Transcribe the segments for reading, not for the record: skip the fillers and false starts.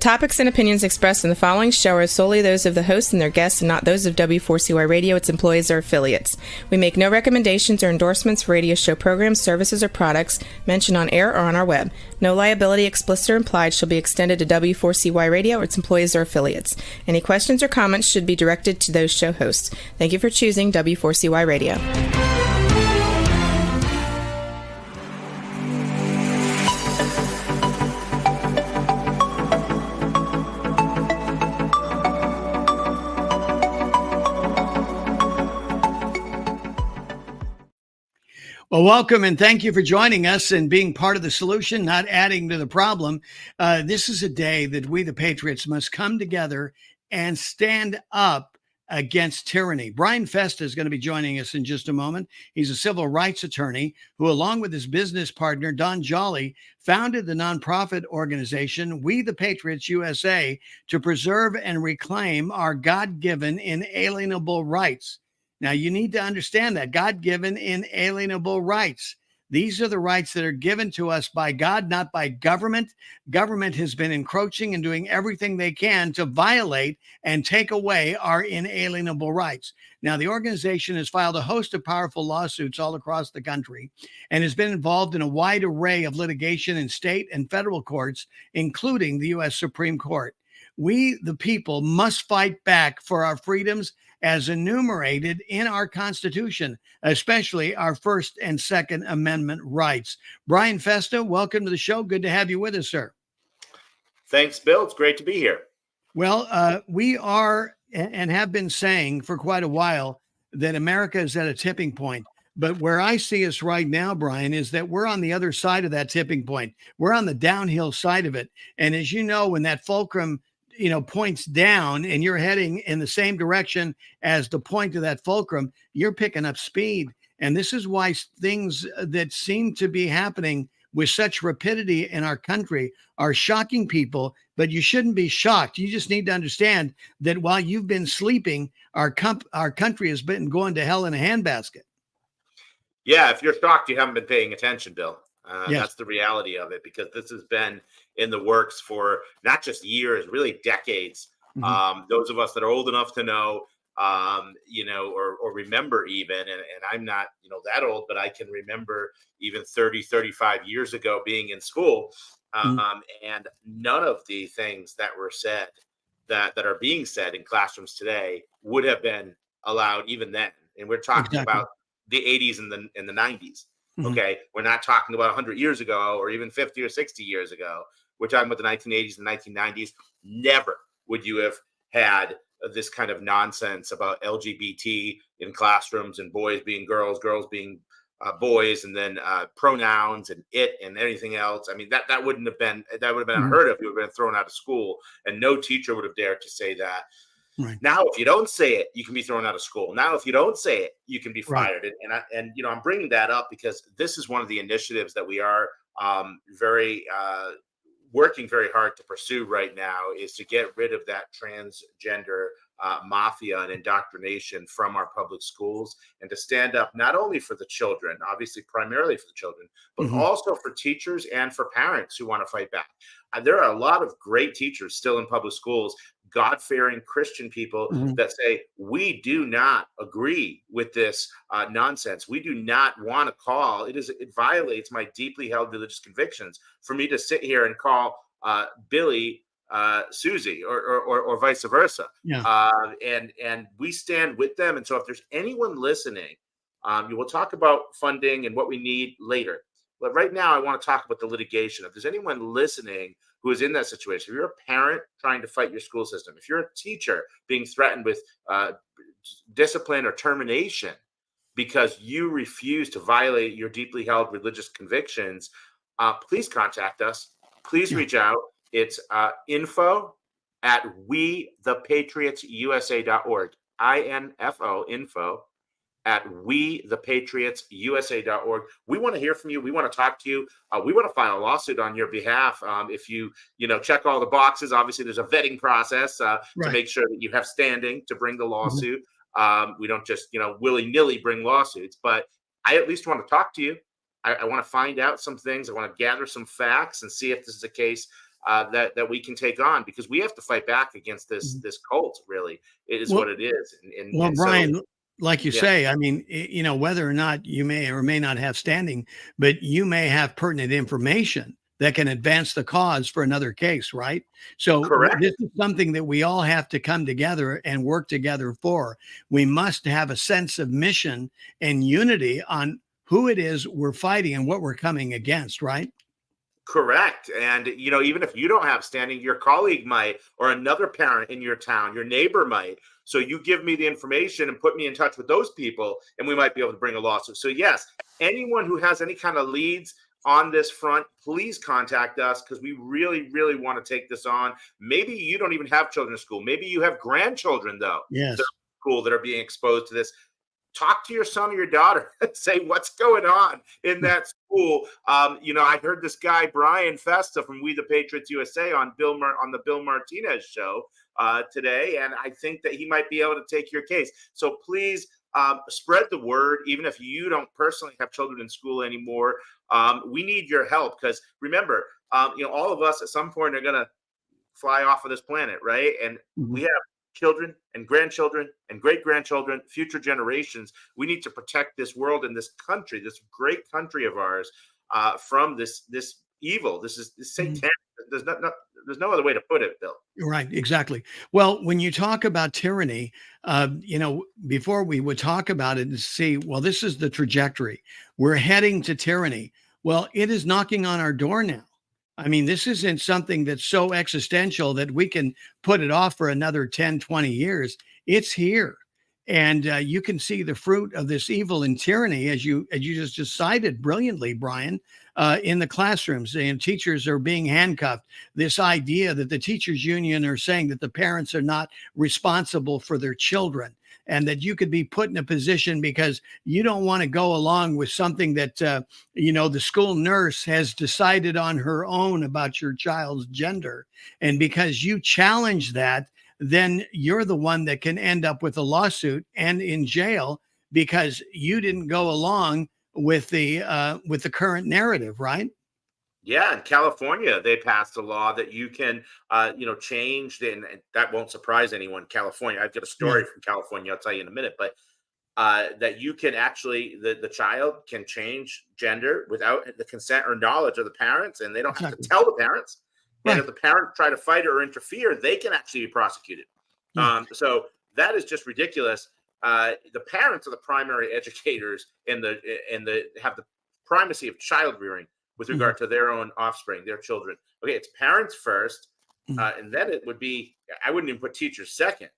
topics and opinions expressed in the following show are solely those of the host and their guests and not those of W4CY Radio, its employees, or affiliates. We make no recommendations or endorsements for radio show programs, services, or products mentioned on air or on our web. No liability, explicit or implied, shall be extended to W4CY Radio or its employees or affiliates. Any questions or comments should be directed to those show hosts. Thank you for choosing W4CY Radio. Well, welcome and thank you for joining us and being part of the solution, not adding to the problem. This is a day that we, the Patriots, must come together and stand up against tyranny. Brian Festa is going to be joining us in just a moment. He's a civil rights attorney who, along with his business partner, Don Jolly, founded the nonprofit organization WeThePatriotsUSA to preserve and reclaim our God-given inalienable rights. Now, you need to understand that God-given inalienable rights. These are the rights that are given to us by God, not by government. Government has been encroaching and doing everything they can to violate and take away our inalienable rights. Now, the organization has filed a host of powerful lawsuits all across the country and has been involved in a wide array of litigation in state and federal courts, including the U.S. Supreme Court. We, the people, must fight back for our freedoms as enumerated in our Constitution, especially our First and Second Amendment rights. Brian Festa, welcome to the show. Good to have you with us, sir. Thanks, Bill. It's great to be here. Well, we are and have been saying for quite a while that America is at a tipping point. But where I see us right now, Brian, is that we're on the other side of that tipping point. We're on the downhill side of it. And as you know, when that fulcrum points down and you're heading in the same direction as the point of that fulcrum, you're picking up speed. And this is why things that seem to be happening with such rapidity in our country are shocking people, but you shouldn't be shocked. You just need to understand that while you've been sleeping, our country has been going to hell in a handbasket. Yeah, if you're shocked, you haven't been paying attention, Bill. Yes. That's the reality of it, because this has been in the works for not just years, really decades. Mm-hmm. Those of us that are old enough to know, or remember even, and I'm not, that old, but I can remember even 30, 35 years ago being in school. And none of the things that were said that are being said in classrooms today would have been allowed even then. And we're talking about the 80s and the 90s. Mm-hmm. Okay, we're not talking about 100 years ago or even 50 or 60 years ago. We're talking about the 1980s and 1990s. Never would you have had this kind of nonsense about LGBT in classrooms and boys being girls, girls being boys, and then pronouns and it and anything else. I mean, that would have been unheard of. You would have been thrown out of school, and no teacher would have dared to say that. Right. Now, if you don't say it, you can be thrown out of school. Now, if you don't say it, you can be fired. Right. And I'm bringing that up because this is one of the initiatives that we are working very hard to pursue right now, is to get rid of that transgender mafia and indoctrination from our public schools, and to stand up not only for the children, obviously primarily for the children, but also for teachers and for parents who want to fight back. There are a lot of great teachers still in public schools, God-fearing Christian people that say, we do not agree with this nonsense. We do not want to call. It violates my deeply held religious convictions for me to sit here and call Billy Susie or vice versa. Yeah. And we stand with them. And so if there's anyone listening, you will talk about funding and what we need later. But right now, I want to talk about the litigation. If there's anyone listening who is in that situation, if you're a parent trying to fight your school system, if you're a teacher being threatened with discipline or termination because you refuse to violate your deeply held religious convictions, please contact us. Please reach out. It's info@WeThePatriotsUSA.org. info at WeThePatriotsUSA.org. We want to hear from you. We want to talk to you. We want to file a lawsuit on your behalf. If you check all the boxes, obviously there's a vetting process to make sure that you have standing to bring the lawsuit. We don't just, willy-nilly bring lawsuits, but I at least want to talk to you. I want to find out some things. I want to gather some facts and see if this is a case that we can take on, because we have to fight back against this cult. Really, it is what it is. Well, Brian, like you yeah. say, I mean, whether or not you may or may not have standing, but you may have pertinent information that can advance the cause for another case, right? So Correct. This is something that we all have to come together and work together for. We must have a sense of mission and unity on who it is we're fighting and what we're coming against, right? Correct. And, even if you don't have standing, your colleague might, or another parent in your town, your neighbor might. So you give me the information and put me in touch with those people, and we might be able to bring a lawsuit. So yes, anyone who has any kind of leads on this front, please contact us, because we really, really want to take this on. Maybe you don't even have children in school. Maybe you have grandchildren, though, yes, that are being exposed to this. Talk to your son or your daughter and say what's going on in that school. I heard this guy, Brian Festa from WeThePatriotsUSA on the Bill Martinez Show today, and I think that he might be able to take your case. So please spread the word, even if you don't personally have children in school anymore. We need your help, because remember, all of us at some point are going to fly off of this planet, right? And we have children and grandchildren and great-grandchildren, future generations. We need to protect this world and this country, this great country of ours, from this evil. This is satanic. There's no other way to put it, Bill. Right, exactly. Well, when you talk about tyranny, before we would talk about it and see, well, this is the trajectory. We're heading to tyranny. Well, it is knocking on our door now. I mean, this isn't something that's so existential that we can put it off for another 10, 20 years. It's here. And you can see the fruit of this evil and tyranny, as you just cited brilliantly, Brian, in the classrooms. And teachers are being handcuffed. This idea that the teachers union are saying that the parents are not responsible for their children, and that you could be put in a position because you don't want to go along with something that, the school nurse has decided on her own about your child's gender. And because you challenge that, then you're the one that can end up with a lawsuit and in jail because you didn't go along with the current narrative, right? Yeah, in California, they passed a law that you can, change, and that won't surprise anyone. California, I've got a story from California, I'll tell you in a minute, but that you can actually, the child can change gender without the consent or knowledge of the parents, and they don't have to tell the parents. And if the parents try to fight or interfere, they can actually be prosecuted. So that is just ridiculous. The parents are the primary educators and have the primacy of child rearing with regard to their own offspring, their children. Okay, it's parents first, and then it would be, I wouldn't even put teachers second.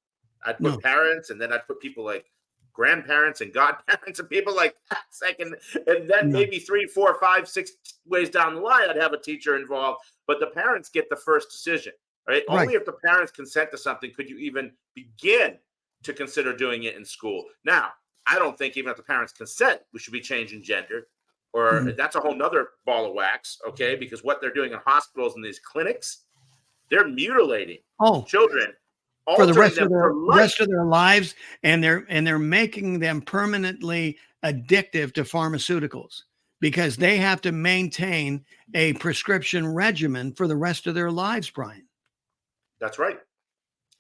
I'd put parents, and then I'd put people like grandparents and godparents and people like that second, and then maybe 3, 4, 5, 6 ways down the line, I'd have a teacher involved. But the parents get the first decision, right? Only if the parents consent to something could you even begin to consider doing it in school. Now, I don't think even if the parents consent, we should be changing gender. Or that's a whole nother ball of wax, okay? Because what they're doing in hospitals and these clinics, they're mutilating children for the rest of their lives, and they're making them permanently addictive to pharmaceuticals because they have to maintain a prescription regimen for the rest of their lives, Brian. That's right.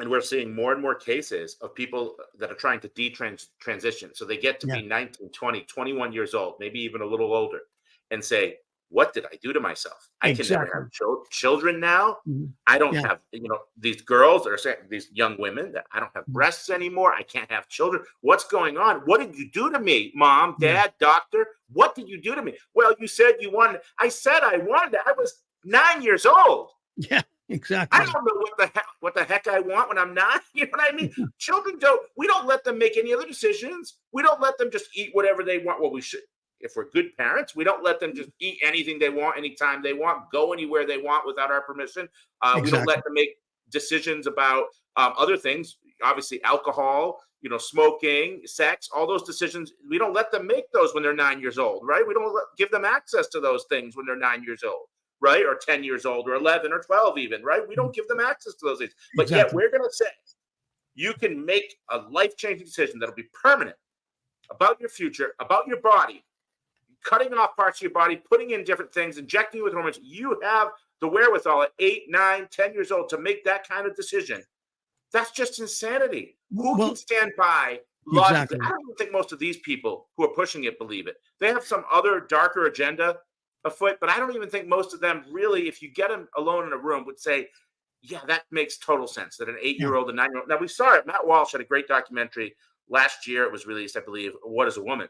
And we're seeing more and more cases of people that are trying to detransition. So they get to be 19, 20, 21 years old, maybe even a little older, and say, what did I do to myself? I can never have children now. I don't have, these girls or these young women that I don't have breasts anymore. I can't have children. What's going on? What did you do to me, mom, dad, doctor? What did you do to me? Well, you said you wanted. I said I wanted it. I was 9 years old. Yeah. Exactly. I don't know what the heck I want when I'm 9. You know what I mean? Children we don't let them make any other decisions. We don't let them just eat whatever they want. Well, we should, if we're good parents, we don't let them just eat anything they want, anytime they want, go anywhere they want without our permission. We don't let them make decisions about other things, obviously alcohol, smoking, sex, all those decisions. We don't let them make those when they're 9 years old, right? We don't give them access to those things when they're 9 years old. Right? Or 10 years old, or 11 or 12 even, right? We don't give them access to those things. But yet we're going to say you can make a life-changing decision that'll be permanent about your future, about your body, cutting off parts of your body, putting in different things, injecting you with hormones. You have the wherewithal at 8, 9, 10 years old to make that kind of decision. That's just insanity. Who can stand by logically? Exactly. I don't even think most of these people who are pushing it believe it. They have some other darker agenda afoot, but I don't even think most of them really, if you get them alone in a room, would say, yeah, that makes total sense that an 8-year-old, a 9-year-old. Now, we saw it. Matt Walsh had a great documentary last year. It was released, I believe, What is a Woman?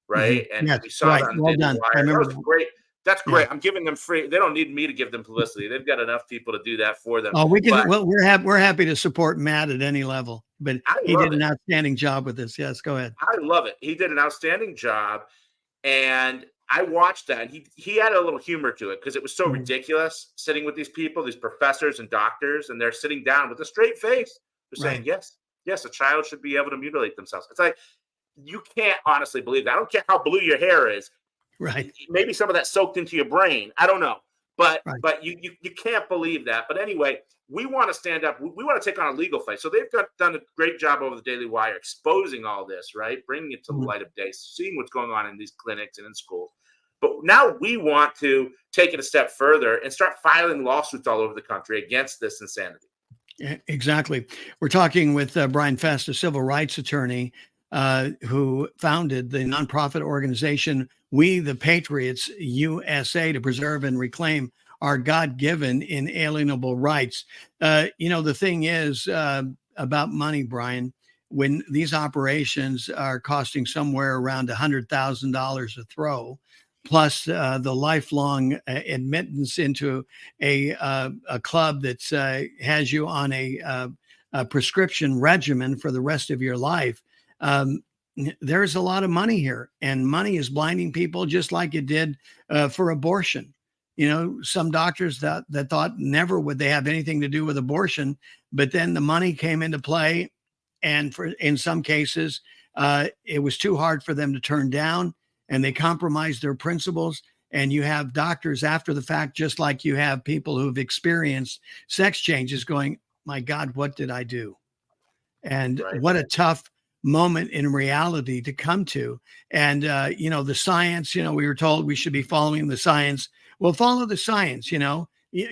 Right? And Yes, we saw right. that on the Well Daily done. I Wire. That remember was that. great. That's Yeah. great. I'm giving them free. They don't need me to give them publicity. They've got enough people to do that for them. Oh, we can. But Well, we're happy to support Matt at any level, but I he love did an it. outstanding job with this. Yes, go ahead. I love it. He did an outstanding job. And I watched that. He had a little humor to it because it was so ridiculous sitting with these people, these professors and doctors, and they're sitting down with a straight face. They're saying, yes, a child should be able to mutilate themselves. It's like, you can't honestly believe that. I don't care how blue your hair is. Right. Maybe some of that soaked into your brain. I don't know. But Right. you can't believe that. But anyway, we want to stand up. We want to take on a legal fight. So they've done a great job over the Daily Wire exposing all this, right? Bringing it to the light of day, seeing what's going on in these clinics and in schools. But now we want to take it a step further and start filing lawsuits all over the country against this insanity. Exactly. We're talking with Brian Festa, civil rights attorney, who founded the nonprofit organization We the Patriots USA to preserve and reclaim our God-given inalienable rights. The thing is about money, Brian, when these operations are costing somewhere around $100,000 a throw, plus the lifelong admittance into a club that has you on a prescription regimen for the rest of your life. There's a lot of money here, and money is blinding people just like it did for abortion. Some doctors that thought never would they have anything to do with abortion, but then the money came into play. And in some cases, it was too hard for them to turn down, and they compromised their principles. And you have doctors after the fact, just like you have people who've experienced sex changes going, my God, what did I do? And what a tough moment in reality to come to. And, the science, we were told we should be following the science. Well, follow the science.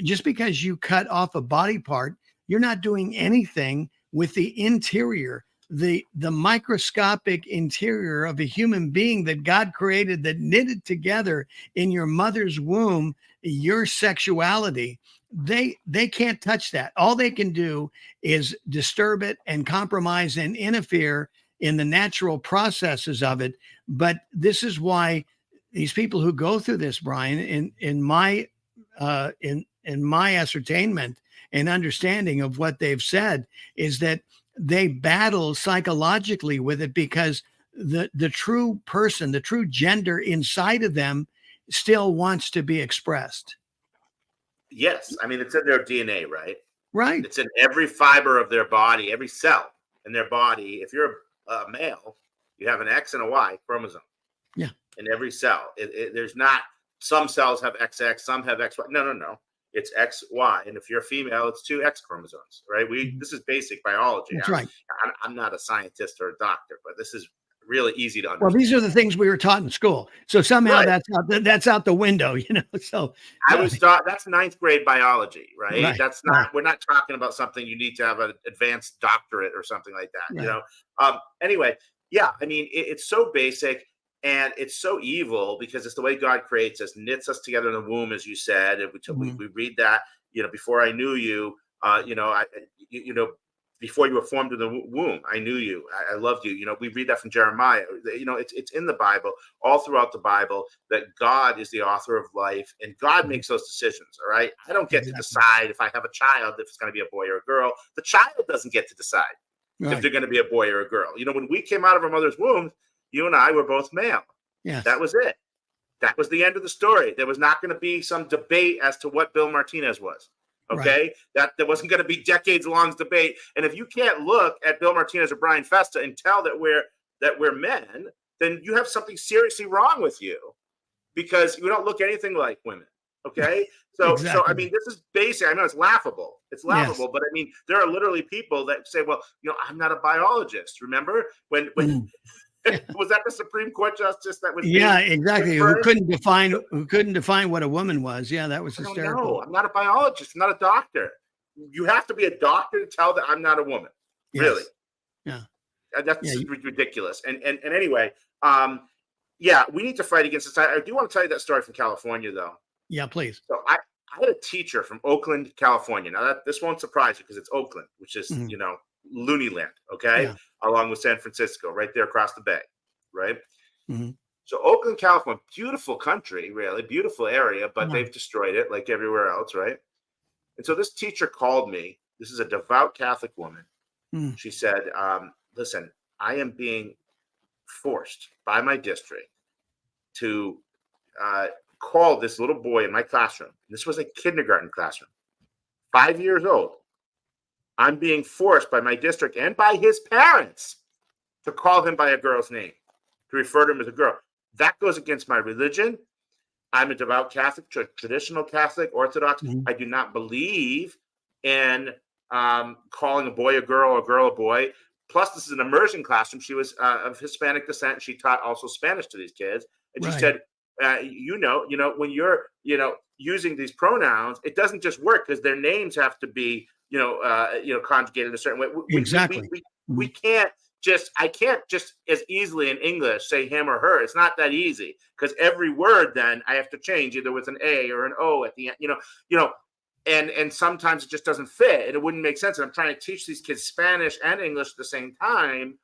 Just because you cut off a body part, you're not doing anything with the interior, the microscopic interior of a human being that God created, that knitted together in your mother's womb, your sexuality. They can't touch that. All they can do is disturb it and compromise and interfere in the natural processes of it. But this is why these people who go through this, Brian, in my ascertainment and understanding of what they've said, is that they battle psychologically with it because the true person, the true gender inside of them still wants to be expressed. Yes. I mean, it's in their DNA, right? Right. It's in every fiber of their body, every cell in their body. If you're a male, you have an X and a Y chromosome. Yeah. In every cell. There's not, some cells have XX, some have XY. No. It's XY. And if you're a female, it's 2 X chromosomes, right? This is basic biology. That's right. I'm not a scientist or a doctor, but this is really easy to understand. Well, these are the things we were taught in school. So somehow that's out the window, So I was taught that's 9th grade biology, right? That's not, right. We're not talking about something you need to have an advanced doctorate or something like that, Right. Anyway, yeah, I mean, it's so basic. And it's so evil because it's the way God creates us, knits us together in the womb, as you said. And we read that, before I knew you, before you were formed in the womb, I knew you. I loved you. We read that from Jeremiah. It's in the Bible, all throughout the Bible, that God is the author of life, and God makes those decisions. All right, I don't get to decide if I have a child, if it's going to be a boy or a girl. The child doesn't get to decide if they're going to be a boy or a girl. When we came out of our mother's womb, you and I were both male. Yes. That was it. That was the end of the story. There was not going to be some debate as to what Bill Martinez was. Okay. That there wasn't going to be decades long debate. And if you can't look at Bill Martinez or Brian Festa and tell that we're men, then you have something seriously wrong with you, because you don't look anything like women. Okay. So I mean, this is basic. I know it's laughable. It's laughable, but I mean, there are literally people that say, well, I'm not a biologist. Remember when Was that the Supreme Court justice that was? Yeah, exactly. Who couldn't define what a woman was. Yeah, that was hysterical. No, I'm not a biologist. I'm not a doctor. You have to be a doctor to tell that I'm not a woman. Yes. Really? Yeah. That's ridiculous. And anyway, yeah, we need to fight against this. I do want to tell you that story from California, though. Yeah, please. So I had a teacher from Oakland, California. Now this won't surprise you because it's Oakland, which is loony land, okay, along with San Francisco, right there across the bay, right? Mm-hmm. So Oakland, California, beautiful country, really beautiful area, but they've destroyed it like everywhere else, right? And so this teacher called me. This is a devout Catholic woman. Mm. She said, "Listen, I am being forced by my district to call this little boy in my classroom. This was a kindergarten classroom, 5 years old. I'm being forced by my district and by his parents to call him by a girl's name, to refer to him as a girl. That goes against my religion. I'm a devout Catholic, traditional Catholic, Orthodox. I do not believe in calling a boy a girl a boy. Plus, this is an immersion classroom. She was of Hispanic descent. She taught also Spanish to these kids. And she said, when you're, using these pronouns, it doesn't just work because their names have to be, conjugated a certain way. We can't I can't just as easily in English say him or her. It's not that easy because every word then I have to change either with an A or an O at the end, and sometimes it just doesn't fit and it wouldn't make sense. And I'm trying to teach these kids Spanish and English at the same time.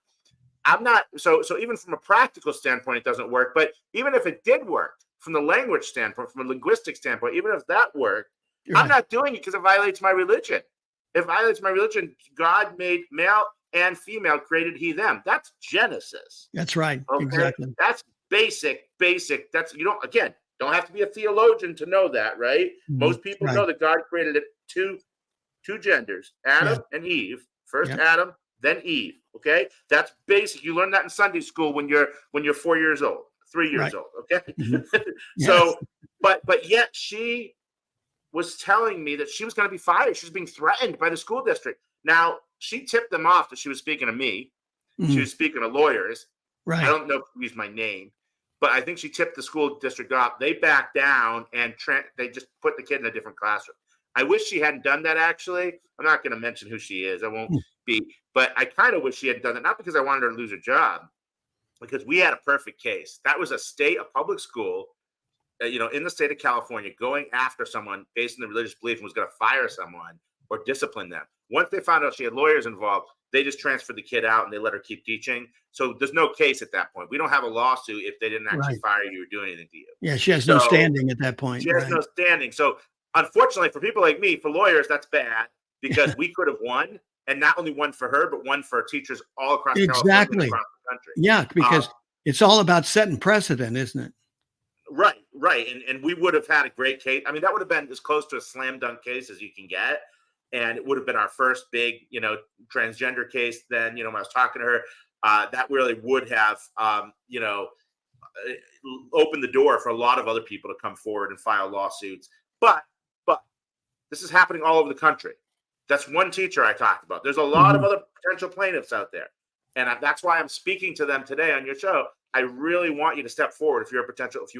I'm not so even from a practical standpoint, it doesn't work. But even if it did work from the language standpoint, from a linguistic standpoint, even if that worked, I'm not doing it because it violates my religion. It violates my religion. God made male and female, created he them. That's Genesis. That's right. Okay? Exactly. That's basic. That's don't have to be a theologian to know that, right? Most people know that God created it two genders, Adam and Eve. First Adam, then Eve. Okay, that's basic. You learn that in Sunday school when you're 4 years old, 3 years old. Okay, so but yet she was telling me that she was going to be fired. She was being threatened by the school district. Now she tipped them off that she was speaking to me. She was speaking to lawyers. Right. I don't know if she used my name, but I think she tipped the school district off. They backed down and they just put the kid in a different classroom. I wish she hadn't done that, actually. I'm not going to mention who she is. I won't be. But I kind of wish she had done that, not because I wanted her to lose her job, because we had a perfect case. That was a public school, in the state of California, going after someone based on the religious belief and was going to fire someone or discipline them. Once they found out she had lawyers involved, they just transferred the kid out and they let her keep teaching. So there's no case at that point. We don't have a lawsuit if they didn't actually fire you or do anything to you. Yeah, she has no standing at that point. She has no standing. So unfortunately for people like me, for lawyers, that's bad because we could have won, and not only one for her, but one for teachers all across California and across the country. Yeah, because it's all about setting precedent, isn't it? Right. And we would have had a great case. I mean, that would have been as close to a slam dunk case as you can get. And it would have been our first big, transgender case. Then, when I was talking to her, that really would have, opened the door for a lot of other people to come forward and file lawsuits. But this is happening all over the country. That's one teacher I talked about. There's a lot of other potential plaintiffs out there. And that's why I'm speaking to them today on your show. I really want you to step forward if you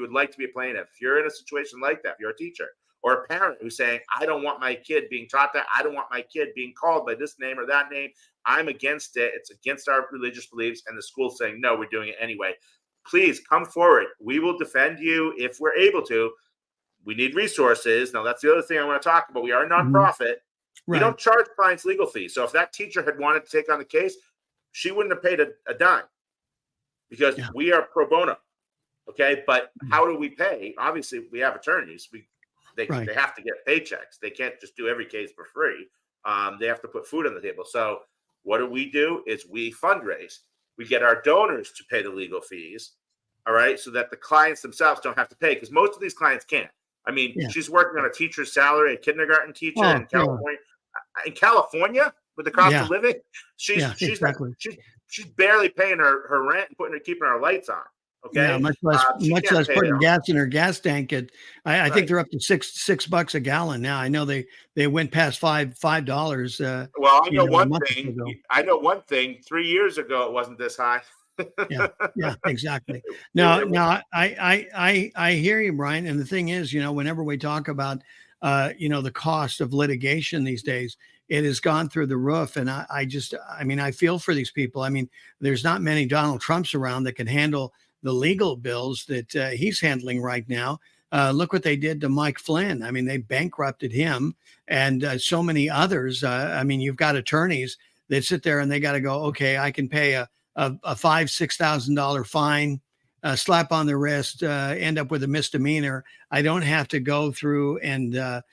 would like to be a plaintiff, if you're in a situation like that, if you're a teacher or a parent who's saying, I don't want my kid being taught that. I don't want my kid being called by this name or that name. I'm against it. It's against our religious beliefs. And the school's saying, no, we're doing it anyway. Please come forward. We will defend you if we're able to. We need resources. Now, that's the other thing I want to talk about. We are a nonprofit. We don't charge clients legal fees. So if that teacher had wanted to take on the case, she wouldn't have paid a dime because we are pro bono. Okay. But how do we pay? Obviously, we have attorneys. They have to get paychecks. They can't just do every case for free. They have to put food on the table. So what do? Is we fundraise. We get our donors to pay the legal fees. All right. So that the clients themselves don't have to pay, because most of these clients can't. I mean, she's working on a teacher's salary, a kindergarten teacher in California. In California, with the cost of living, she's barely paying her rent and keeping her lights on. Okay, yeah, much less putting gas in her gas tank. I think they're up to $6 a gallon now. I know they went past $5. Well, I know one thing. 3 years ago it wasn't this high. Yeah, exactly. It was. No, I hear you, Brian. And the thing is, whenever we talk about, the cost of litigation these days, it has gone through the roof. And I feel for these people. I mean, there's not many Donald Trumps around that can handle the legal bills that he's handling right now. Look what they did to Mike Flynn. I mean, they bankrupted him and so many others. You've got attorneys that sit there and they got to go, okay, I can pay a $5,000-$6,000 fine, slap on the wrist, end up with a misdemeanor. I don't have to go through and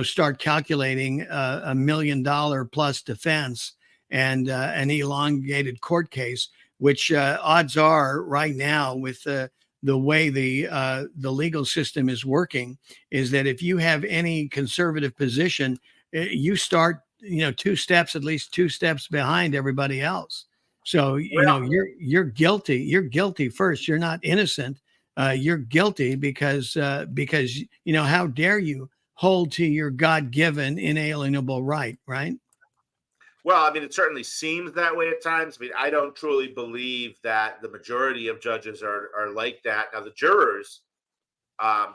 start calculating $1 million plus defense and an elongated court case, which odds are right now with the way the legal system is working, is that if you have any conservative position, you start at least two steps behind everybody else. So, you're guilty. You're guilty first. You're not innocent. You're guilty because how dare you hold to your God-given inalienable right? Well, I mean, it certainly seems that way at times. I mean, I don't truly believe that the majority of judges are like that. Now, the jurors, I'll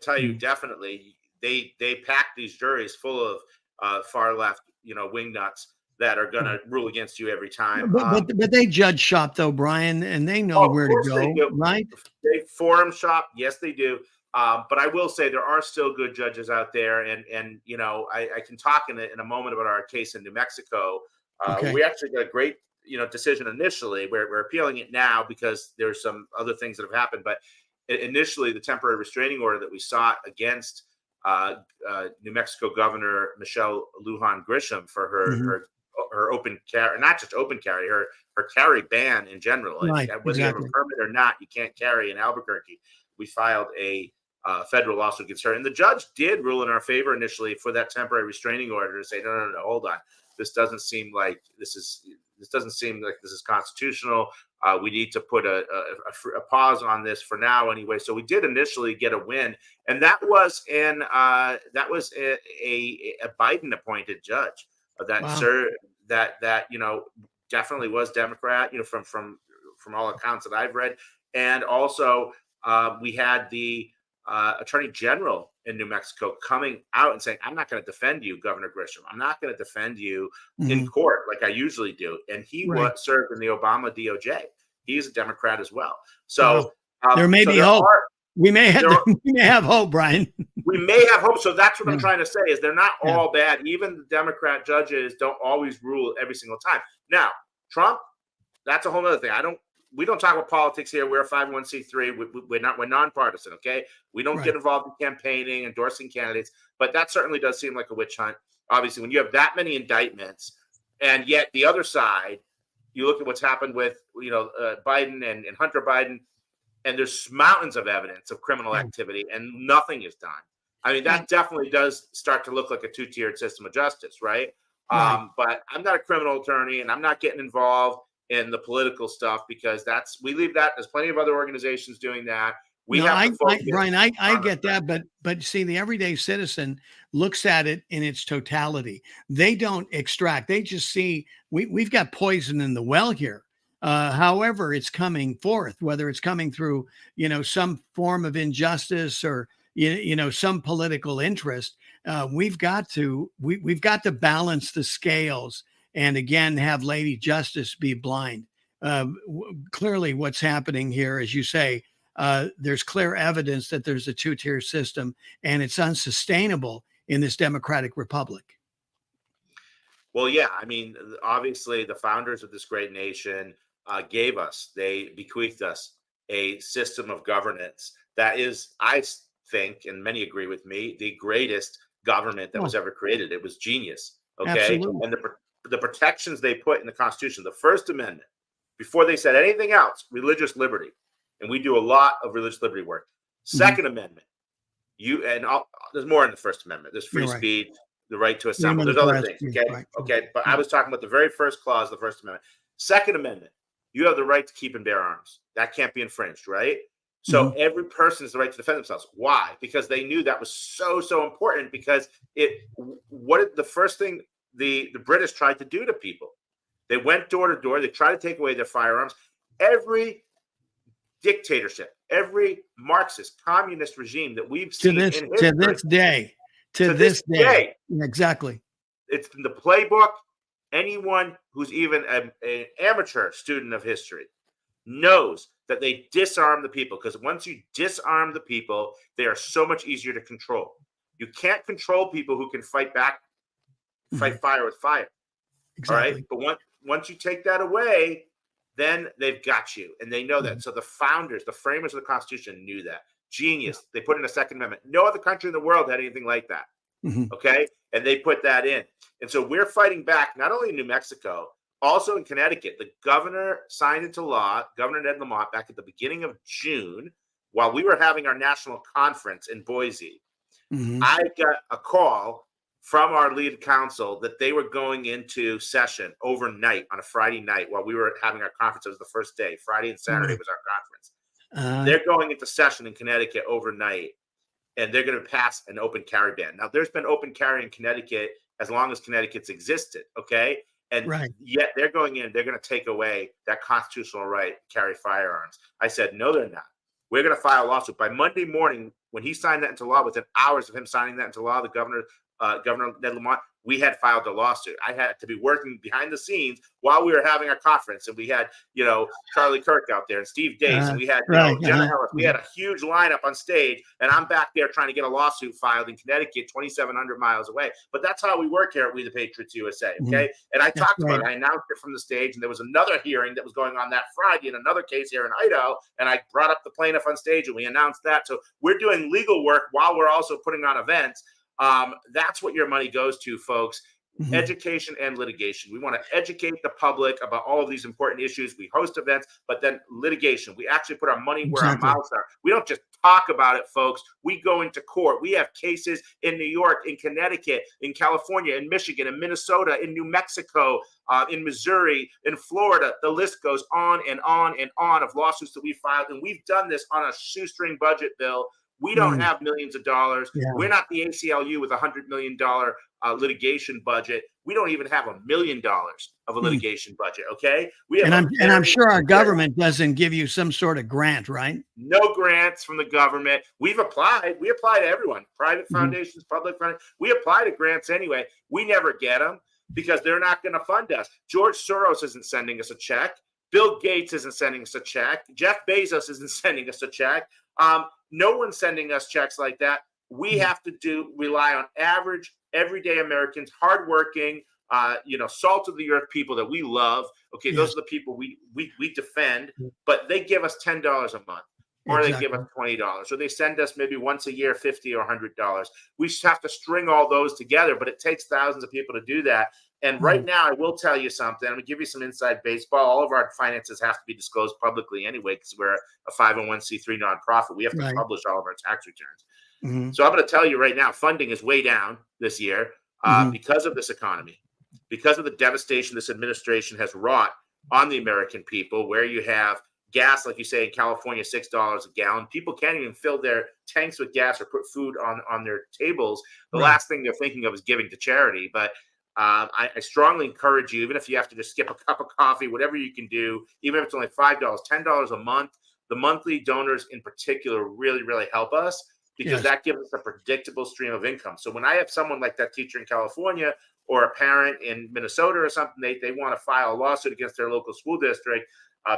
tell you, definitely, they pack these juries full of far left, wingnuts that are going to rule against you every time. But they judge shop though, Brian, and they know where to go, right? They forum shop, yes, they do. But I will say there are still good judges out there, and I can talk in a moment about our case in New Mexico. Okay. We actually got a great decision initially. We're appealing it now because there's some other things that have happened. But initially, the temporary restraining order that we sought against New Mexico Governor Michelle Lujan Grisham for her open carry, not just open carry, her carry ban in general. Right, whether you have a permit or not, you can't carry in Albuquerque. We filed a federal lawsuit against her, and the judge did rule in our favor initially for that temporary restraining order to say, no, hold on, this doesn't seem like this is constitutional. We need to put a pause on this for now, anyway. So we did initially get a win, and that was a Biden appointed judge that definitely was Democrat, from all accounts that I've read, and also. We had the attorney general in New Mexico coming out and saying, I'm not going to defend you, Governor Grisham. I'm not going to defend you in court like I usually do. And he served in the Obama DOJ. He's a Democrat as well. So there may be hope. We may have hope, Brian. We may have hope. So that's what I'm trying to say is they're not all bad. Even the Democrat judges don't always rule every single time. Now, Trump, that's a whole other thing. We don't talk about politics here. We're a 501c3. We're nonpartisan. Okay. We don't get involved in campaigning, endorsing candidates, but that certainly does seem like a witch hunt. Obviously, when you have that many indictments and yet the other side, you look at what's happened with, Biden and Hunter Biden, and there's mountains of evidence of criminal activity and nothing is done. I mean, that definitely does start to look like a two-tiered system of justice. Right. But I'm not a criminal attorney and I'm not getting involved in the political stuff because we leave that. There's plenty of other organizations doing that. Brian, I get that, but see, the everyday citizen looks at it in its totality. They don't extract. They just see we've got poison in the well here. However, it's coming forth, whether it's coming through, some form of injustice or some political interest. We've got to balance the scales. And again, have Lady Justice be blind. Clearly, what's happening here, as you say, there's clear evidence that there's a two-tier system, and it's unsustainable in this democratic republic. Well, yeah, I mean, obviously, the founders of this great nation they bequeathed us a system of governance that is, I think, and many agree with me, the greatest government that was ever created. It was genius. Okay, absolutely. And the protections they put in the Constitution, the First Amendment, before they said anything else, religious liberty, and we do a lot of religious liberty work. Second Amendment, there's more in the First Amendment. There's free speech, the right to assemble. There's other things. Okay, but I was talking about the very first clause of the First Amendment. Second Amendment, you have the right to keep and bear arms. That can't be infringed, right? So every person has the right to defend themselves. Why? Because they knew that was so important. Because the first thing the British tried to do to people They went door to door. They tried to take away their firearms. Every dictatorship, every Marxist, communist regime that we've seen in history, to this day. Exactly. It's in the playbook. Anyone who's even an amateur student of history knows that they disarm the people, because once you disarm the people, they are so much easier to control. You can't control people who can fight back, fight fire with fire. Exactly. All right. But once you take that away, then they've got you. And they know that. So the founders, the framers of the Constitution knew that. Genius. They put in a Second Amendment. No other country in the world had anything like that. Okay. And they put that in. And so we're fighting back, not only in New Mexico, also in Connecticut. The governor signed into law, Governor Ned Lamont, back at the beginning of June, while we were having our national conference in Boise. I got a call from our lead counsel that they were going into session overnight on a Friday night while we were having our conference. It was the first day. Friday and Saturday was our conference. They're going into session in Connecticut overnight, and they're going to pass an open carry ban. Now, there's been open carry in Connecticut as long as Connecticut's existed, okay? And yet they're going in, they're going to take away that constitutional right to carry firearms. I said, no, they're not. We're going to file a lawsuit. By Monday morning, when he signed that into law, within hours of him signing that into law, the Governor Ned Lamont, we had filed a lawsuit. I had to be working behind the scenes while we were having our conference, and we had, Charlie Kirk out there and Steve Dace, and we had Jenna Ellis. We had a huge lineup on stage, and I'm back there trying to get a lawsuit filed in Connecticut, 2,700 miles away. But that's how we work here at We the Patriots USA, okay? And I talked about it. I announced it from the stage, and there was another hearing that was going on that Friday in another case here in Idaho, and I brought up the plaintiff on stage, and we announced that. So we're doing legal work while we're also putting on events. That's what your money goes to, folks. Education and litigation. We want to educate the public about all of these important issues. We host events, but then litigation. We actually put our money where our mouths are. We don't just talk about it, folks. We go into court. We have cases in New York, in Connecticut, in California, in Michigan, in Minnesota, in New Mexico, in Missouri, in Florida. The list goes on and on and on of lawsuits that we filed. And we've done this on a shoestring budget, Bill. We don't have millions of dollars. We're not the ACLU with $100 million litigation budget. We don't even have $1 million of a litigation budget. Okay. I'm sure our government doesn't give you some sort of grant, right? No grants from the government. We've applied. We apply to everyone, private foundations, public foundations. We apply to grants anyway. We never get them because they're not going to fund us. George Soros isn't sending us a check. Bill Gates isn't sending us a check. Jeff Bezos isn't sending us a check. No one's sending us checks like that. We have to rely on average, everyday Americans, hardworking, salt of the earth people that we love. Okay, those are the people we defend, but they give us $10 a month, or they give us $20, or they send us maybe once a year $50 or $100. We just have to string all those together, but it takes thousands of people to do that. And right now, I will tell you something. I'm going to give you some inside baseball. All of our finances have to be disclosed publicly anyway, because we're a 501c3 nonprofit. We have to publish all of our tax returns. So I'm going to tell you right now, funding is way down this year because of this economy, because of the devastation this administration has wrought on the American people, where you have gas, like you say, in California, $6 a gallon. People can't even fill their tanks with gas or put food on their tables. The last thing they're thinking of is giving to charity. But I strongly encourage you, even if you have to just skip a cup of coffee, whatever you can do, even if it's only $5, $10 a month, the monthly donors in particular really, really help us, because that gives us a predictable stream of income. So when I have someone like that teacher in California or a parent in Minnesota or something, they want to file a lawsuit against their local school district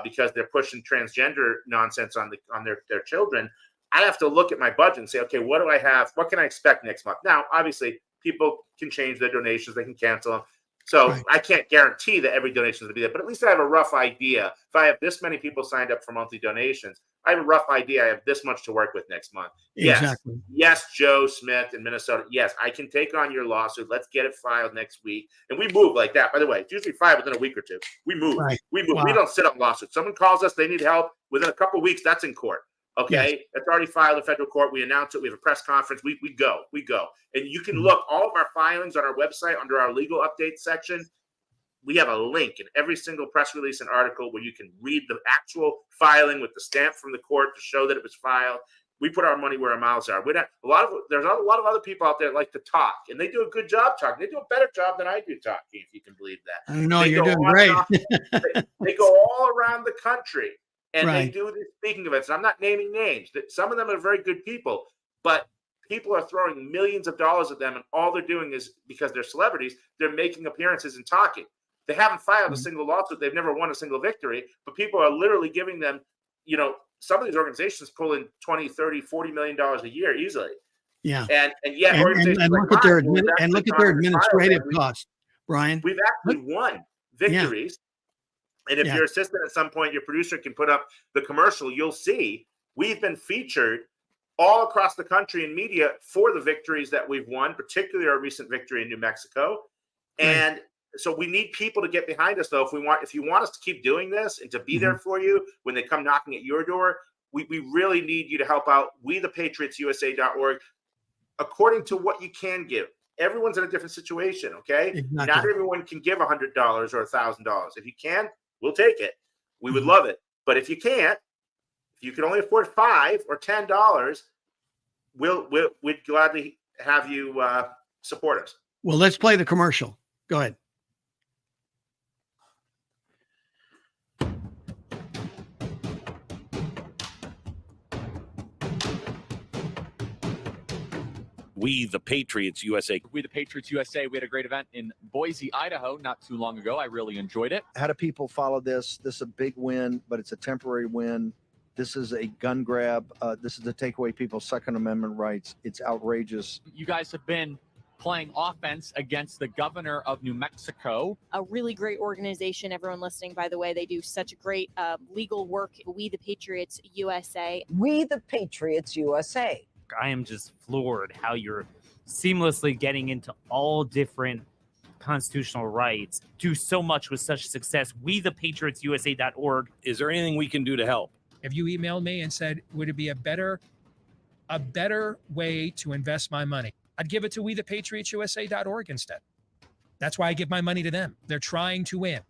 because they're pushing transgender nonsense on their children, I have to look at my budget and say, okay, what do I have? What can I expect next month? Now, obviously, people can change their donations. They can cancel them. So I can't guarantee that every donation is going to be there, but at least I have a rough idea. If I have this many people signed up for monthly donations, I have a rough idea. I have this much to work with next month. Exactly. Yes, Joe Smith in Minnesota. Yes, I can take on your lawsuit. Let's get it filed next week. And we move like that. By the way, it's usually filed within a week or two. We move. We move. Wow. We don't sit on lawsuits. Someone calls us, they need help. Within a couple of weeks, that's in court. Okay, It's already filed in federal court. We announce it. We have a press conference. We go. And you can look all of our filings on our website under our legal updates section. We have a link in every single press release and article where you can read the actual filing with the stamp from the court to show that it was filed. we put our money where our mouths are. There's a lot of other people out there that like to talk, and they do a good job talking. They do a better job than I do talking, if you can believe that. I don't know. They You're go doing on great. they go all around the country, and they Right. do these speaking events. And I'm not naming names. Some of them are very good people, but people are throwing millions of dollars at them, and all they're doing is, because they're celebrities, they're making appearances and talking. They haven't filed a single lawsuit. They've never won a single victory, but people are literally giving them, some of these organizations pull in 20, 30, $40 million a year easily. Yeah. And yet And organizations look like at their mine, administrative costs, Brian. we've actually won victories. And if your assistant at some point, your producer can put up the commercial, you'll see we've been featured all across the country in media for the victories that we've won, particularly our recent victory in New Mexico. And so we need people to get behind us, though. If you want us to keep doing this and to be there for you when they come knocking at your door, we really need you to help out. WeThePatriotsUSA.org, according to what you can give. Everyone's in a different situation, okay? Exactly. Not everyone can give $100 or $1,000. If you can, we'll take it. We would love it. But if you can't, if you can only afford $5 or $10, we'd gladly have you support us. Well, let's play the commercial. Go ahead. We the Patriots USA. We the Patriots USA. We had a great event in Boise, Idaho, not too long ago. I really enjoyed it. How do people follow this? This is a big win, but it's a temporary win. This is a gun grab. This is to take away people's Second Amendment rights. It's outrageous. You guys have been playing offense against the governor of New Mexico. A really great organization. Everyone listening, by the way, they do such great legal work. We the Patriots USA. We the Patriots USA. I am just floored how you're seamlessly getting into all different constitutional rights, do so much with such success. WeThePatriotsUSA.org. Is there anything we can do to help? If you emailed me and said, would it be a better way to invest my money, I'd give it to WeThePatriotsUSA.org instead. That's why I give my money to them. They're trying to win.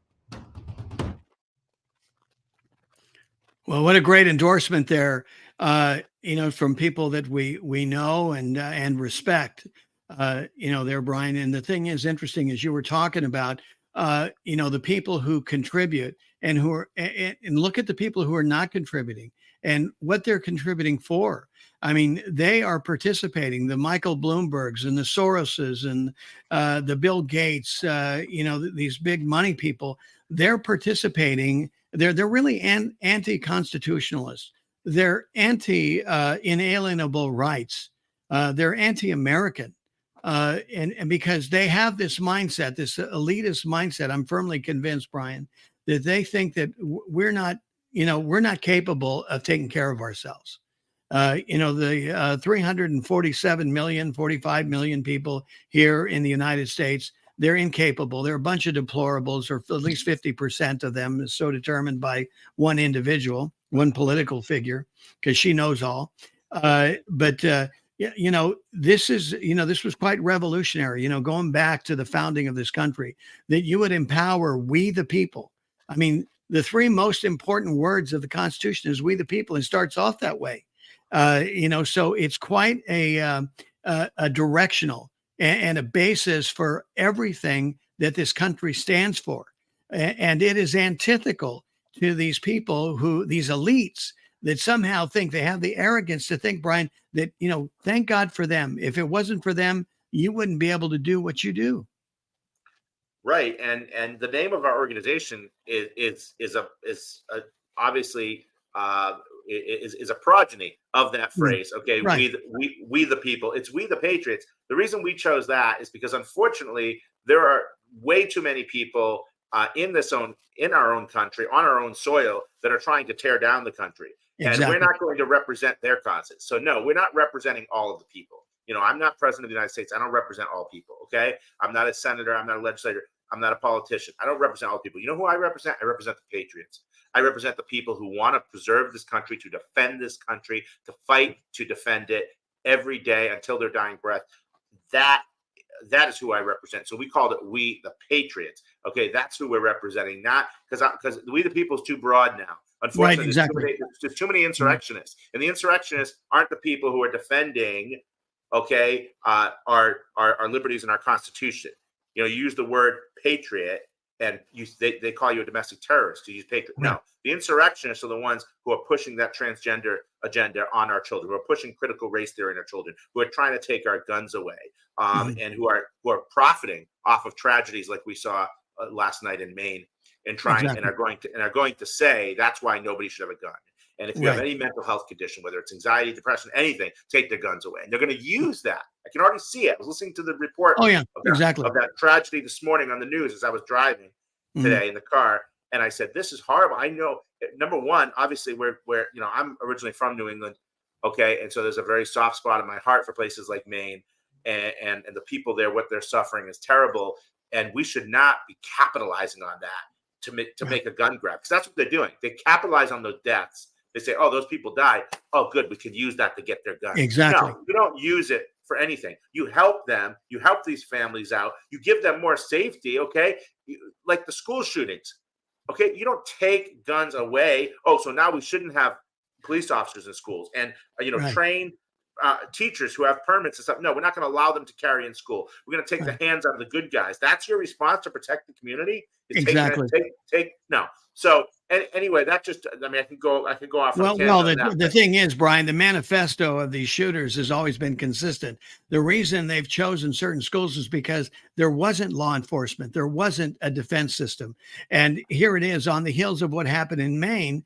Well, what a great endorsement there, from people that we know and respect, there, Brian. And the thing is interesting, as you were talking about, the people who contribute and who are, and look at the people who are not contributing and what they're contributing for. I mean, they are participating, the Michael Bloombergs and the Soroses and the Bill Gates, these big money people, they're participating. They're really anti-constitutionalists. They're anti-inalienable rights. They're anti-American. And because they have this mindset, this elitist mindset, I'm firmly convinced, Brian, that they think that we're not capable of taking care of ourselves. The 45 million people here in the United States, they're incapable. They're a bunch of deplorables, or at least 50% of them is so determined by one individual, one political figure, because she knows all. This was quite revolutionary, going back to the founding of this country, that you would empower we the people. I mean, the three most important words of the Constitution is we the people, and starts off that way. So it's quite a directional and a basis for everything that this country stands for. And it is antithetical to these people these elites that somehow think they have the arrogance to think, Brian, that, thank God for them. If it wasn't for them, you wouldn't be able to do what you do. Right. And the name of our organization is obviously a progeny of that phrase. Okay. Right. We the people. It's we the Patriots. The reason we chose that is because, unfortunately, there are way too many people in our own country, on our own soil, that are trying to tear down the country. Exactly. And we're not going to represent their causes. So no, we're not representing all of the people. I'm not president of the United States. I don't represent all people. Okay. I'm not a senator. I'm not a legislator. I'm not a politician. I don't represent all people. You know who I represent? I represent the Patriots. I represent the people who want to preserve this country, to defend this country, to fight to defend it every day until their dying breath. That is who I represent. So we called it We the Patriots. Okay, that's who we're representing. Not because We the People is too broad now. Unfortunately, exactly. there's too many insurrectionists, and the insurrectionists aren't the people who are defending, okay, our liberties and our Constitution. You use the word patriot, and they call you a domestic terrorist to use patriot. Right. No, the insurrectionists are the ones who are pushing that transgender agenda on our children, who are pushing critical race theory on our children, who are trying to take our guns away, and who are profiting off of tragedies like we saw last night in Maine, and are going to say that's why nobody should have a gun. And if you have any mental health condition, whether it's anxiety, depression, anything, take their guns away. And they're going to use that. I can already see it. I was listening to the report of that tragedy this morning on the news as I was driving today in the car. And I said, this is horrible. I know, number one, obviously we're I'm originally from New England. Okay. And so there's a very soft spot in my heart for places like Maine, and the people there, what they're suffering is terrible. And we should not be capitalizing on that to make a gun grab, because that's what they're doing. They capitalize on those deaths. They say, oh, those people died. Oh, good. We can use that to get their guns. Exactly. No, you don't use it for anything. You help them. You help these families out. You give them more safety. Okay. Like the school shootings. Okay. You don't take guns away. Oh, so now we shouldn't have police officers in schools and, trained teachers who have permits and stuff. No, we're not going to allow them to carry in school. We're going to take the hands out of the good guys. That's your response to protect the community. Exactly. No. So anyway, that just, I mean, I can go off. Well, the thing is, Brian, the manifesto of these shooters has always been consistent. The reason they've chosen certain schools is because there wasn't law enforcement. There wasn't a defense system. And here it is on the heels of what happened in Maine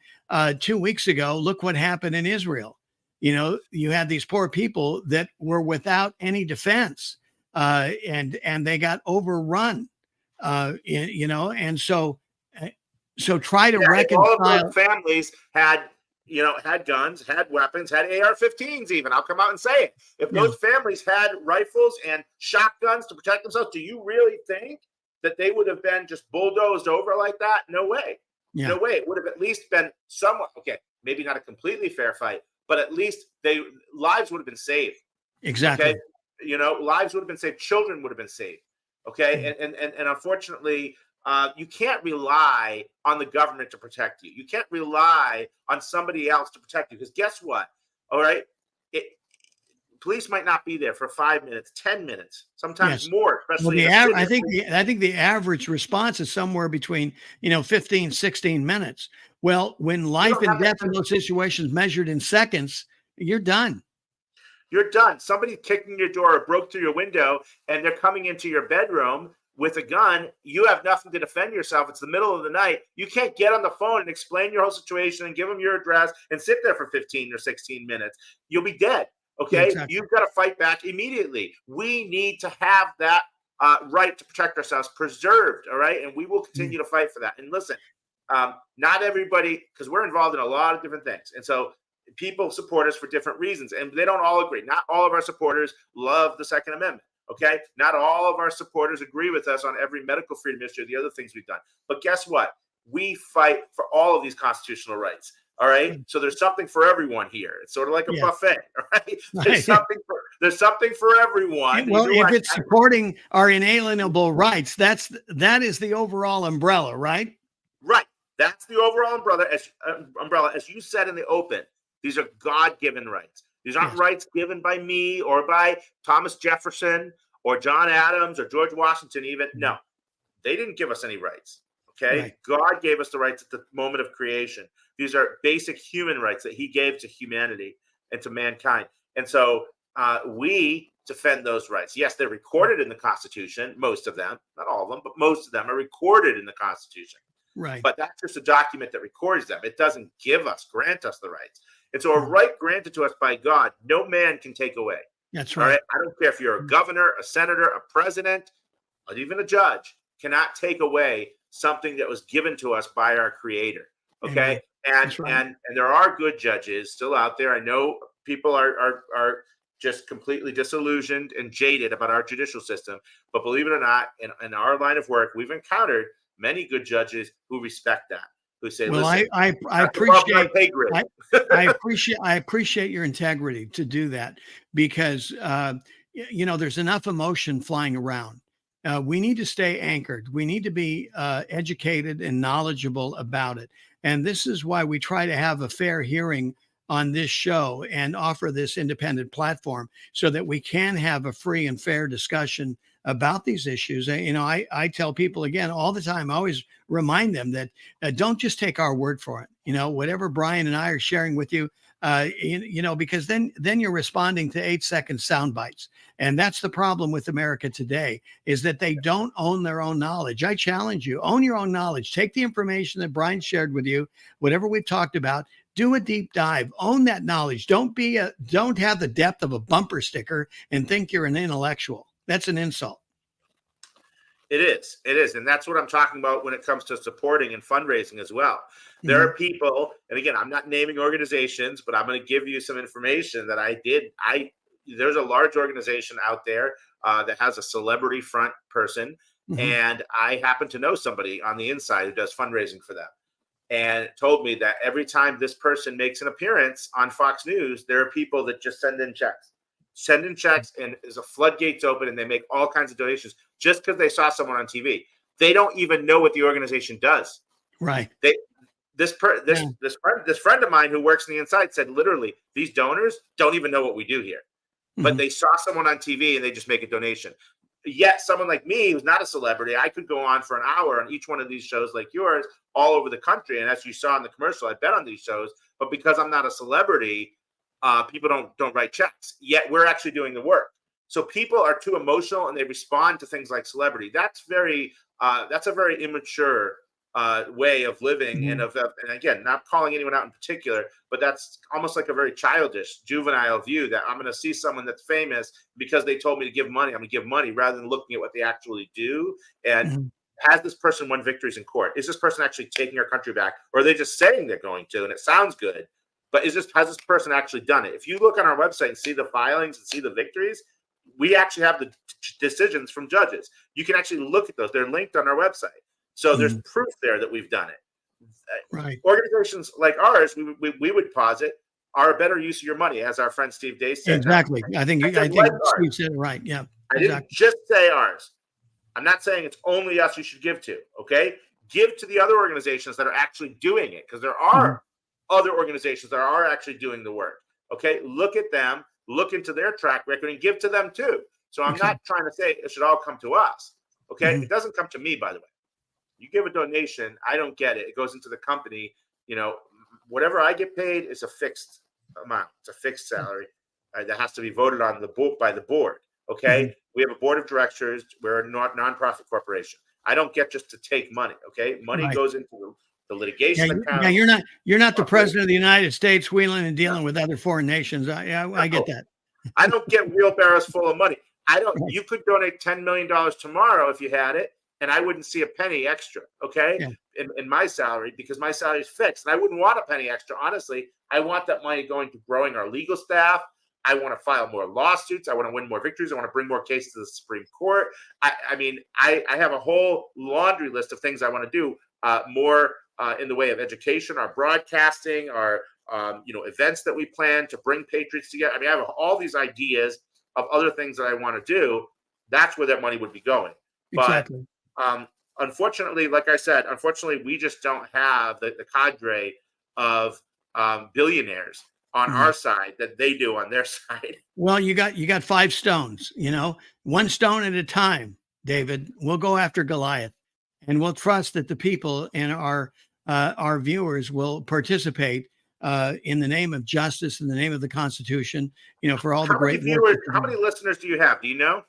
2 weeks ago. Look what happened in Israel. You had these poor people that were without any defense, and they got overrun, and so try to reconcile. All of those families had guns, had weapons, had AR-15s even. I'll come out and say it. If those families had rifles and shotguns to protect themselves, do you really think that they would have been just bulldozed over like that? No way. Yeah. No way. It would have at least been somewhat, okay, maybe not a completely fair fight, but at least lives would have been saved. Exactly. Okay? Lives would have been saved. Children would have been saved. Okay. And unfortunately, you can't rely on the government to protect you. You can't rely on somebody else to protect you, because guess what? All right. Police might not be there for 5 minutes, 10 minutes, sometimes more, especially I think the average response is somewhere between 15, 16 minutes. Well, when life and death in those situations measured in seconds, you're done. You're done. Somebody kicking your door or broke through your window and they're coming into your bedroom with a gun. You have nothing to defend yourself. It's the middle of the night. You can't get on the phone and explain your whole situation and give them your address and sit there for 15 or 16 minutes. You'll be dead. Okay. Exactly. You've got to fight back immediately. We need to have that right to protect ourselves preserved. All right. And we will continue to fight for that. And listen, not everybody, because we're involved in a lot of different things. And so people support us for different reasons, and they don't all agree. Not all of our supporters love the Second Amendment. Okay. Not all of our supporters agree with us on every medical freedom issue or the other things we've done. But guess what? We fight for all of these constitutional rights. All right. So there's something for everyone here. It's sort of like a buffet. All right. There's something for everyone. Well, if it's supporting our inalienable rights, that is the overall umbrella, right? Right. That's the overall umbrella. As you said in the open, these are God-given rights. These aren't rights given by me or by Thomas Jefferson or John Adams or George Washington even. No, they didn't give us any rights. Okay. Right. God gave us the rights at the moment of creation. These are basic human rights that he gave to humanity and to mankind. And so we defend those rights. Yes, they're recorded in the Constitution. Most of them, not all of them, but most of them are recorded in the Constitution. Right. But that's just a document that records them. It doesn't grant us the rights. And so a right granted to us by God, no man can take away. That's right. All right. I don't care if you're a governor, a senator, a president, or even a judge, cannot take away something that was given to us by our Creator. Okay. And there are good judges still out there. I know people are just completely disillusioned and jaded about our judicial system. But believe it or not, in our line of work, we've encountered many good judges who respect that, who say, well, listen, I appreciate your integrity to do that, because there's enough emotion flying around. We need to stay anchored. We need to be educated and knowledgeable about it. And this is why we try to have a fair hearing on this show and offer this independent platform so that we can have a free and fair discussion about these issues. I tell people again all the time, I always remind them that don't just take our word for it. Whatever Brian and I are sharing with you, because then you're responding to 8-second sound bites. And that's the problem with America today, is that they don't own their own knowledge. I challenge you, own your own knowledge. Take the information that Brian shared with you, whatever we've talked about, do a deep dive, own that knowledge. Don't have the depth of a bumper sticker and think you're an intellectual. That's an insult. It is. And that's what I'm talking about when it comes to supporting and fundraising as well. There are people, and again, I'm not naming organizations, but I'm going to give you some information that I did. There's a large organization out there that has a celebrity front person. And I happen to know somebody on the inside who does fundraising for them. And told me that every time this person makes an appearance on Fox News, there are people that just send in checks, and there's a floodgates open, and they make all kinds of donations just because they saw someone on TV. They don't even know what the organization does. Right. This friend of mine who works on the inside said literally, these donors don't even know what we do here, but they saw someone on TV and they just make a donation. Yet someone like me, who's not a celebrity, I could go on for an hour on each one of these shows like yours all over the country. And as you saw in the commercial, I've been on these shows, but because I'm not a celebrity, people don't write checks. Yet we're actually doing the work. So people are too emotional and they respond to things like celebrity. That's a very immature way of living, and again, not calling anyone out in particular, but that's almost like a very childish, juvenile view that I'm going to see someone that's famous because they told me to give money. I'm going to give money rather than looking at what they actually do. And has this person won victories in court? Is this person actually taking our country back, or are they just saying they're going to? And it sounds good, but has this person actually done it? If you look on our website and see the filings and see the victories, we actually have the decisions from judges. You can actually look at those. They're linked on our website. So there's proof there that we've done it. Right. Organizations like ours, we would posit, are a better use of your money, as our friend Steve Day said. Exactly. I think Steve said it right. Yeah. I didn't just say ours. I'm not saying it's only us you should give to. Okay. Give to the other organizations that are actually doing it, because there are other organizations that are actually doing the work. Okay. Look at them, look into their track record, and give to them too. So I'm not trying to say it should all come to us. Okay. It doesn't come to me, by the way. You give a donation, I don't get it. It goes into the company. Whatever I get paid is a fixed amount. It's a fixed salary that has to be voted on by the board. Okay, we have a board of directors. We're a nonprofit corporation. I don't get just to take money. Okay, money goes into the litigation account. Yeah, you're not the president of the United States wheeling and dealing with other foreign nations. I get that. I don't get wheelbarrows full of money. You could donate $10 million tomorrow if you had it, and I wouldn't see a penny extra, okay, in my salary, because my salary is fixed. And I wouldn't want a penny extra, honestly. I want that money going to growing our legal staff. I want to file more lawsuits. I want to win more victories. I want to bring more cases to the Supreme Court. I have a whole laundry list of things I want to do, more in the way of education, our broadcasting, our events that we plan to bring patriots together. I have all these ideas of other things that I want to do. That's where that money would be going. Exactly. But unfortunately, like I said, we just don't have the cadre of billionaires on our side that they do on their side. Well, you got 5 stones, one stone at a time, David. We'll go after Goliath, and we'll trust that the people and our viewers will participate in the name of justice, in the name of the Constitution, for all the great viewers. How many listeners do you have? Do you know?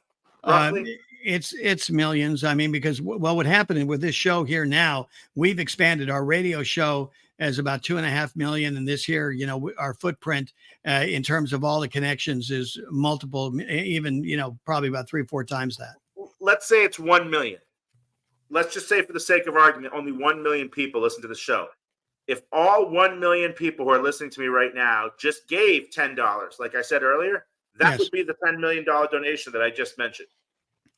It's millions. Because what happened with this show here now, we've expanded our radio show as about 2.5 million. And this year, our footprint in terms of all the connections is multiple, even, probably about 3-4 times that. Let's say it's 1 million. Let's just say, for the sake of argument, only 1 million people listen to the show. If all 1 million people who are listening to me right now just gave $10, like I said earlier, that would be the $10 million donation that I just mentioned.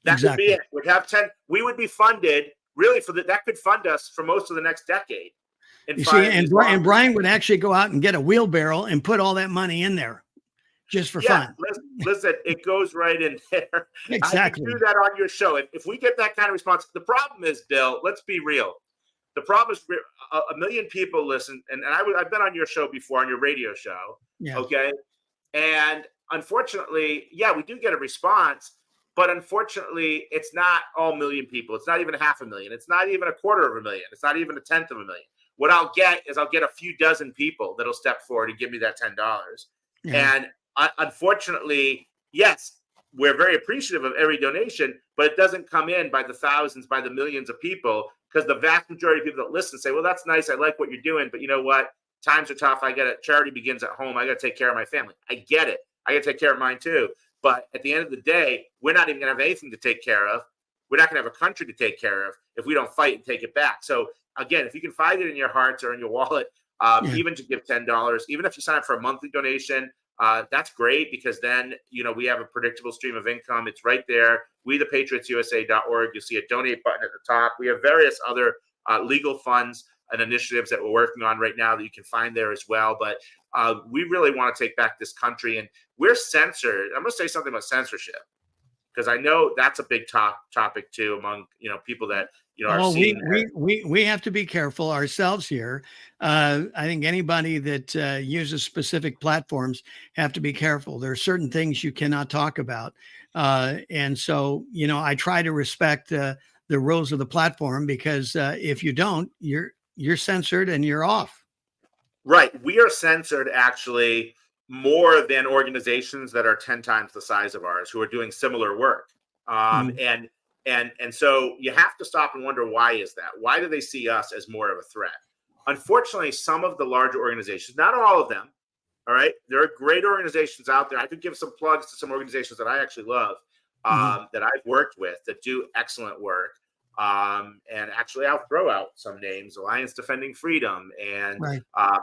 That would be it. We'd have 10. We would be funded really that could fund us for most of the next decade. And Brian would actually go out and get a wheelbarrow and put all that money in there just for fun. Listen, it goes right in there. Exactly. I can do that on your show. If we get that kind of response, the problem is, Bill, let's be real. The problem is a million people listen, and I've been on your show before, on your radio show. Yeah. Okay. And unfortunately, yeah, we do get a response, but unfortunately, it's not all million people. It's not even 500,000. It's not even 250,000. It's not even 1/10 of a million. What I'll get is I'll get a few dozen people that'll step forward and give me that $10. Yeah. And unfortunately, yes, we're very appreciative of every donation, but it doesn't come in by the thousands, by the millions of people, because the vast majority of people that listen say, well, that's nice. I like what you're doing, but you know what? Times are tough. I get it. Charity begins at home. I got to take care of my family. I get it. I got to take care of mine too. But at the end of the day, we're not even going to have anything to take care of. We're not going to have a country to take care of if we don't fight and take it back. So again, if you can find it in your hearts or in your wallet, even to give $10, even if you sign up for a monthly donation, that's great, because then, we have a predictable stream of income. It's right there. WeThePatriotsUSA.org. You'll see a donate button at the top. We have various other legal funds and initiatives that we're working on right now that you can find there as well. But we really want to take back this country, and we're censored. I'm going to say something about censorship, because I know that's a big topic too among people that are seeing. We have to be careful ourselves here. I think anybody that uses specific platforms have to be careful. There are certain things you cannot talk about, and so I try to respect the rules of the platform, because if you don't, you're censored and you're off. Right, we are censored actually more than organizations that are 10 times the size of ours who are doing similar work. And so you have to stop and wonder, why is that? Why do they see us as more of a threat? Unfortunately, some of the larger organizations, not all of them, all right, there are great organizations out there. I could give some plugs to some organizations that I actually love, that I've worked with, that do excellent work. And actually, I'll throw out some names: Alliance Defending Freedom and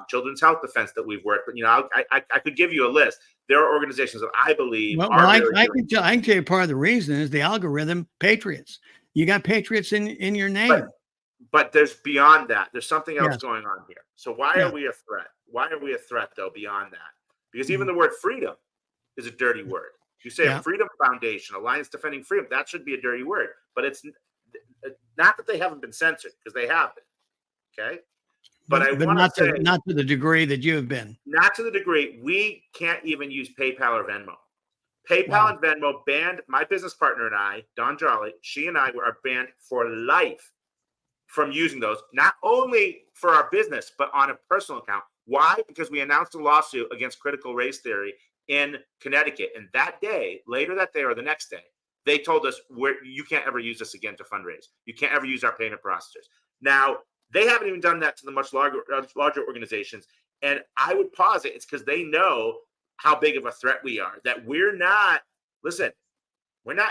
Children's Health Defense that we've worked with. I could give you a list. There are organizations that I believe are really I can tell you part of the reason is the algorithm. Patriots. You got Patriots in your name. But there's beyond that. There's something else going on here. So why are we a threat? Why are we a threat, though, beyond that? Because even the word freedom is a dirty word. You say a Freedom Foundation, Alliance Defending Freedom, that should be a dirty word. But it's not that they haven't been censored, because they have been. Okay. But I want to say, not to the degree that you have been. Not to the degree. We can't even use PayPal or Venmo. PayPal and Venmo banned. My business partner and I, Don Jolly, she and I are banned for life from using those, not only for our business, but on a personal account. Why? Because we announced a lawsuit against critical race theory in Connecticut. And that day, later that day or the next day, they told us, you can't ever use this again to fundraise. You can't ever use our payment processors. Now, they haven't even done that to the much larger organizations. And I would posit it's because they know how big of a threat we are, that we're not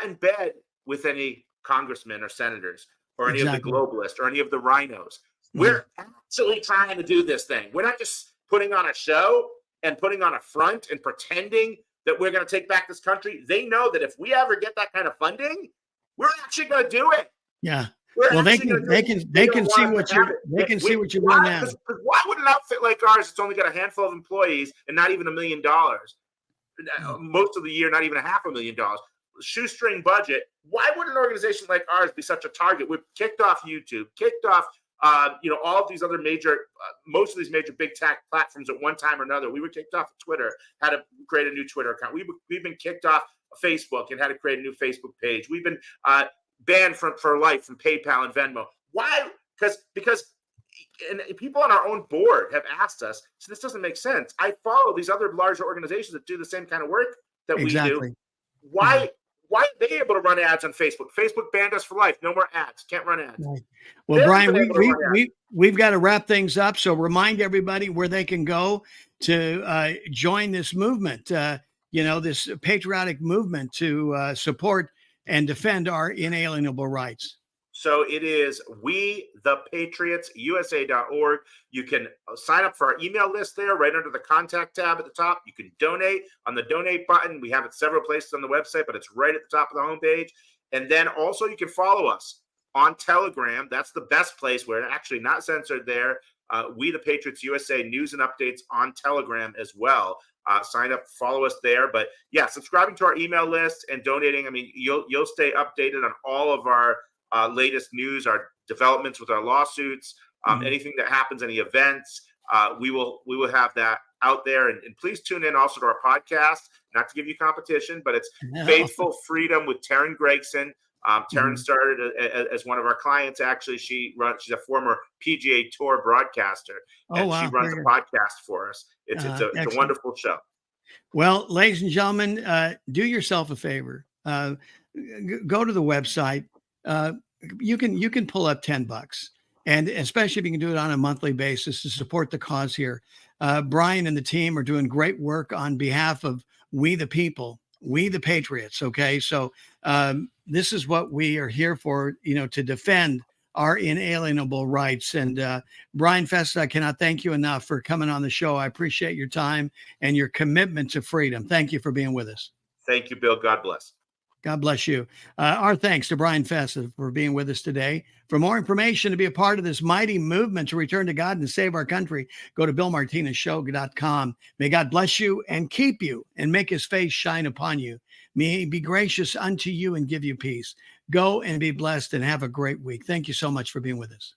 in bed with any congressmen or senators or any of the globalists or any of the rhinos. We're actually trying to do this thing. We're not just putting on a show and putting on a front and pretending that we're going to take back this country. They know that if we ever get that kind of funding, we're actually going to do it. Yeah. Well, they can see what you're doing now. Why would an outfit like ours, it's only got a handful of employees and not even $1 million, most of the year, not even $500,000, shoestring budget? Why would an organization like ours be such a target? We've kicked off YouTube, kicked off all of these other most of these major big tech platforms at one time or another. We were kicked off of Twitter, had to create a new Twitter account. We've been kicked off of Facebook and had to create a new Facebook page. We've been banned for life from PayPal and Venmo. Why? Because and people on our own board have asked us, so this doesn't make sense. I follow these other larger organizations that do the same kind of work that we do. Why are they able to run ads on Facebook? Facebook banned us for life. No more ads. Can't run ads. Right. Well, Brian, we've got to wrap things up. So remind everybody where they can go to join this movement, this patriotic movement to support and defend our inalienable rights. So it is WeThePatriotsUSA.org. You can sign up for our email list there right under the contact tab at the top. You can donate on the donate button. We have it several places on the website, but it's right at the top of the homepage. And then also you can follow us on Telegram. That's the best place. We're actually not censored there. We the Patriots USA news and updates on Telegram as well. Sign up, follow us there. But yeah, subscribing to our email list and donating. I mean, you'll stay updated on all of our latest news, our developments with our lawsuits, Anything that happens, any events, we will have that out there. And please tune in also to our podcast, not to give you competition, but it's Faithful Freedom with Taryn Gregson. Taryn started as one of our clients. Actually, she's a former PGA Tour broadcaster, and she runs a podcast for us. It's a wonderful show. Well, ladies and gentlemen, do yourself a favor. Go to the website. You can pull up $10, and especially if you can do it on a monthly basis to support the cause here. Brian and the team are doing great work on behalf of we the people, we the patriots. Okay, so this is what we are here for, to defend our inalienable rights. And Brian Festa, I cannot thank you enough for coming on the show. I appreciate your time and your commitment to freedom. Thank you for being with us. Thank you, Bill. God bless. God bless you. Our thanks to Brian Festa for being with us today. For more information to be a part of this mighty movement to return to God and save our country, go to BillMartinezShow.com. May God bless you and keep you and make his face shine upon you. May he be gracious unto you and give you peace. Go and be blessed and have a great week. Thank you so much for being with us.